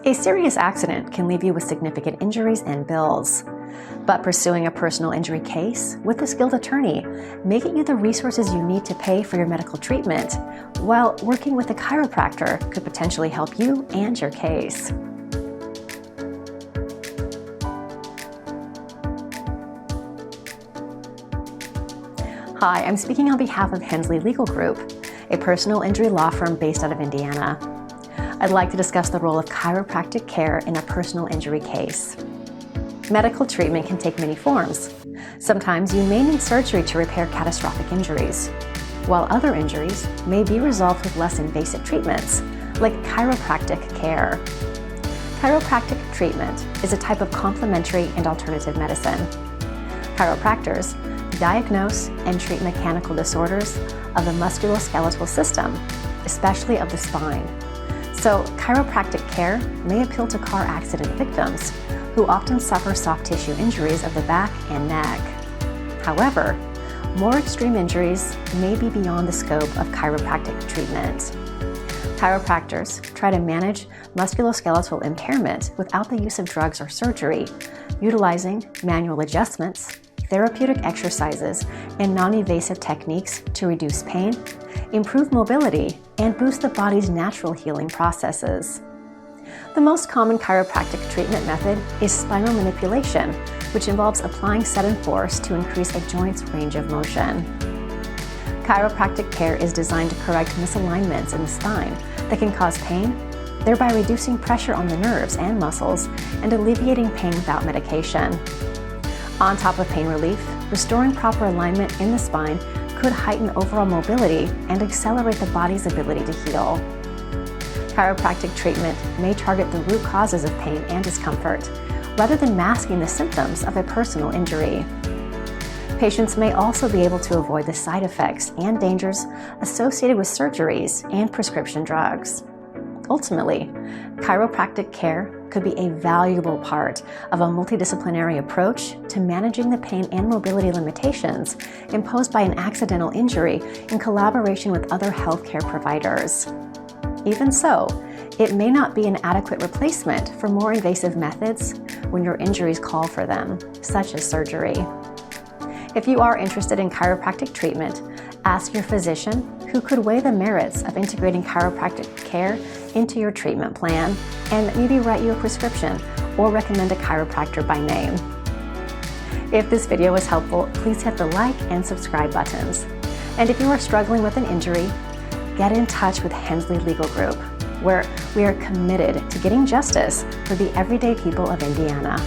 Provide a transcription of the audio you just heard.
A serious accident can leave you with significant injuries and bills. But pursuing a personal injury case with a skilled attorney may get you the resources you need to pay for your medical treatment, while working with a chiropractor could potentially help you and your case. Hi, I'm speaking on behalf of Hensley Legal Group, a personal injury law firm based out of Indiana. I'd like to discuss the role of chiropractic care in a personal injury case. Medical treatment can take many forms. Sometimes you may need surgery to repair catastrophic injuries, while other injuries may be resolved with less invasive treatments, like chiropractic care. Chiropractic treatment is a type of complementary and alternative medicine. Chiropractors diagnose and treat mechanical disorders of the musculoskeletal system, especially of the spine. So, chiropractic care may appeal to car accident victims who often suffer soft tissue injuries of the back and neck. However, more extreme injuries may be beyond the scope of chiropractic treatment. Chiropractors try to manage musculoskeletal impairment without the use of drugs or surgery, utilizing manual adjustments, therapeutic exercises, and non-invasive techniques to reduce pain, improve mobility, and boost the body's natural healing processes. The most common chiropractic treatment method is spinal manipulation, which involves applying sudden force to increase a joint's range of motion. Chiropractic care is designed to correct misalignments in the spine that can cause pain, thereby reducing pressure on the nerves and muscles and alleviating pain without medication. On top of pain relief, restoring proper alignment in the spine could heighten overall mobility and accelerate the body's ability to heal. Chiropractic treatment may target the root causes of pain and discomfort, rather than masking the symptoms of a personal injury. Patients may also be able to avoid the side effects and dangers associated with surgeries and prescription drugs. Ultimately, chiropractic care could be a valuable part of a multidisciplinary approach to managing the pain and mobility limitations imposed by an accidental injury in collaboration with other healthcare providers. Even so, it may not be an adequate replacement for more invasive methods when your injuries call for them, such as surgery. If you are interested in chiropractic treatment, ask your physician, who could weigh the merits of integrating chiropractic care into your treatment plan and maybe write you a prescription or recommend a chiropractor by name. If this video was helpful, please hit the like and subscribe buttons. And if you are struggling with an injury, get in touch with Hensley Legal Group, where we are committed to getting justice for the everyday people of Indiana.